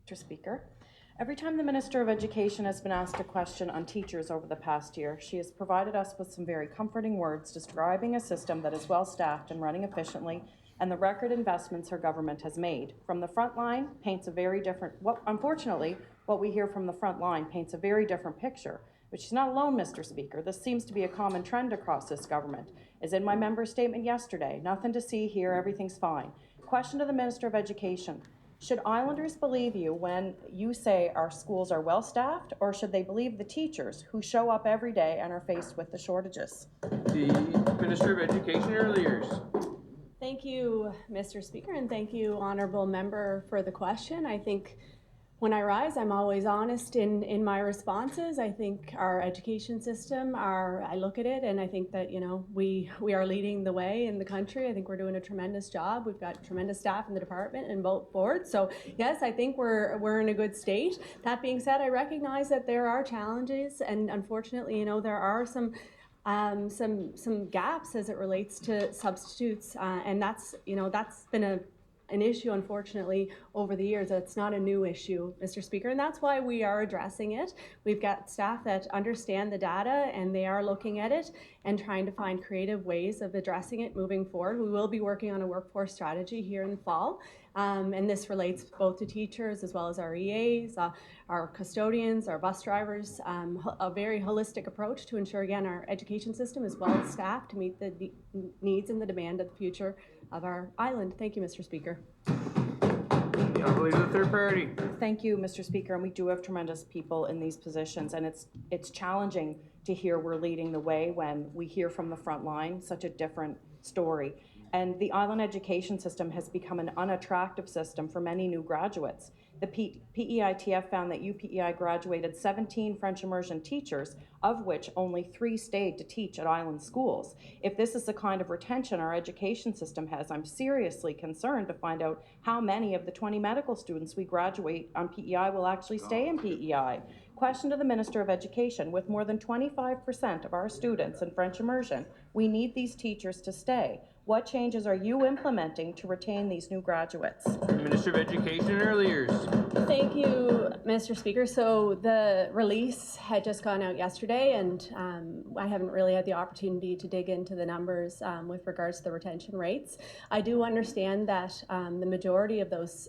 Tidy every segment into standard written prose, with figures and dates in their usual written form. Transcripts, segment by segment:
Mr. Speaker. Every time the Minister of Education has been asked a question on teachers over the past year, she has provided us with some very comforting words describing a system that is well staffed and running efficiently, and the record investments her government has made. From the front line paints a very different, unfortunately, what we hear from the front line paints a very different picture. But she's not alone, Mr. Speaker. This seems to be a common trend across this government. As in my member's statement yesterday, nothing to see here, everything's fine. Question to the Minister of Education. Should Islanders believe you when you say our schools are well-staffed, or should they believe the teachers who show up every day and are faced with the shortages? The Minister of Education earlier. Thank you, Mr. Speaker, and thank you, Honourable Member, for the question. I think when I rise, I'm always honest in my responses. I think our education system, I look at it and I think that, we are leading the way in the country. I think we're doing a tremendous job. We've got tremendous staff in the department and both boards. So yes, I think we're in a good state. That being said, I recognize that there are challenges, and unfortunately, there are some gaps as it relates to substitutes, and that's been an issue, unfortunately, over the years. It's not a new issue, Mr. Speaker, and that's why we are addressing it. We've got staff that understand the data, and they are looking at it and trying to find creative ways of addressing it moving forward. We will be working on a workforce strategy here in the fall, and this relates both to teachers as well as our EAs, our custodians, our bus drivers, a very holistic approach to ensure, again, our education system is well staffed to meet the needs and the demand of the future of our island. Thank you, Mr. Speaker. The Leader of the Third Party. Thank you, Mr. Speaker, and we do have tremendous people in these positions, and it's challenging to hear we're leading the way when we hear from the front line such a different story. And the island education system has become an unattractive system for many new graduates. The PEITF found that UPEI graduated 17 French immersion teachers, of which only 3 stayed to teach at island schools. If this is the kind of retention our education system has, I'm seriously concerned to find out how many of the 20 medical students we graduate on PEI will actually stay in PEI. Question to the Minister of Education. With more than 25% of our students in French immersion, we need these teachers to stay. What changes are you implementing to retain these new graduates? Minister of Education earlier. Thank you, Mr. Speaker. So the release had just gone out yesterday, and I haven't really had the opportunity to dig into the numbers with regards to the retention rates. I do understand that the majority of those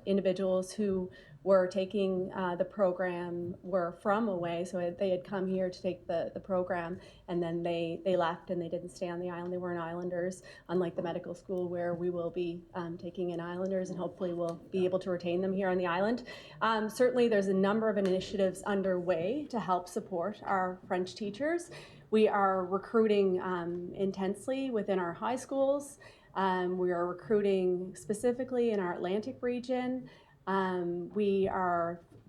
individuals who were taking the program were from away, so they had come here to take the program, and then they left and they didn't stay on the island. They weren't islanders, unlike the medical school where we will be taking in islanders, and hopefully we'll be able to retain them here on the island. Certainly there's a number of initiatives underway to help support our French teachers. We are recruiting intensely within our high schools. We are recruiting specifically in our Atlantic region.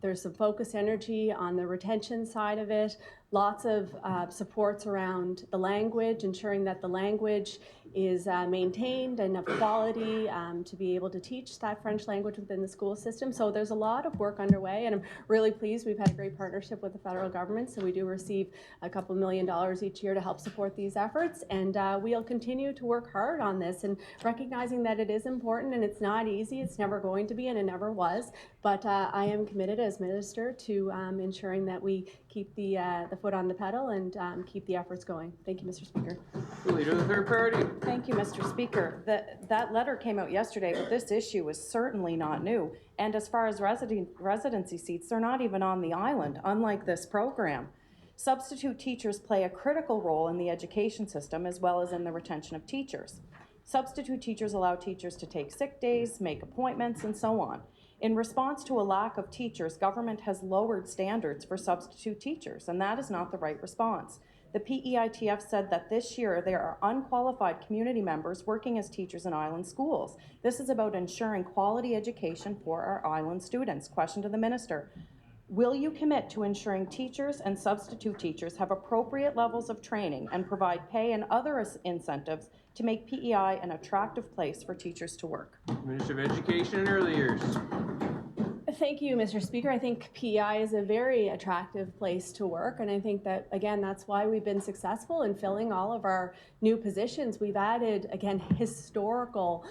There's some focused energy on the retention side of it, lots of supports around the language, ensuring that the language is maintained and of quality to be able to teach that French language within the school system. So there's a lot of work underway, and I'm really pleased. We've had a great partnership with the federal government, so we do receive a couple $1 million each year to help support these efforts, and we'll continue to work hard on this, and recognizing that it is important and it's not easy. It's never going to be, and it never was, but I am committed as Minister to ensuring that we keep the foot on the pedal and keep the efforts going. Thank you, Mr. Speaker. The Leader of the Third Party. Thank you, Mr. Speaker. That letter came out yesterday, but this issue is certainly not new. And as far as residency seats, they're not even on the island, unlike this program. Substitute teachers play a critical role in the education system as well as in the retention of teachers. Substitute teachers allow teachers to take sick days, make appointments, and so on. In response to a lack of teachers, government has lowered standards for substitute teachers, and that is not the right response. The PEITF said that this year there are unqualified community members working as teachers in island schools. This is about ensuring quality education for our island students. Question to the Minister. Will you commit to ensuring teachers and substitute teachers have appropriate levels of training and provide pay and other incentives to make PEI an attractive place for teachers to work? Minister of Education earlier. Thank you, Mr. Speaker. I think PEI is a very attractive place to work, and I think that, again, that's why we've been successful in filling all of our new positions. We've added, again, historical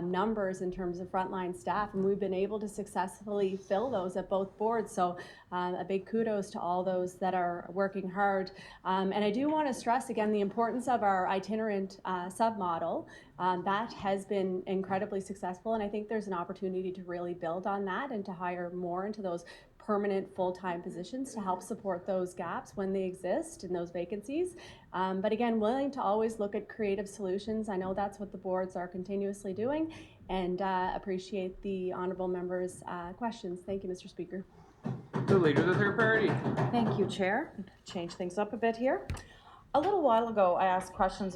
numbers in terms of frontline staff, and we've been able to successfully fill those at both boards. So a big kudos to all those that are working hard. And I do want to stress, again, the importance of our itinerant submodel. That has been incredibly successful, and I think there's an opportunity to really build on that and to hire more into those permanent full-time positions to help support those gaps when they exist in those vacancies. But again, willing to always look at creative solutions. I know that's what the boards are continuously doing, and appreciate the honourable members' questions. Thank you, Mr. Speaker. The Leader of the Third Party. Thank you, Chair. Change things up a bit here. A little while ago, I asked questions about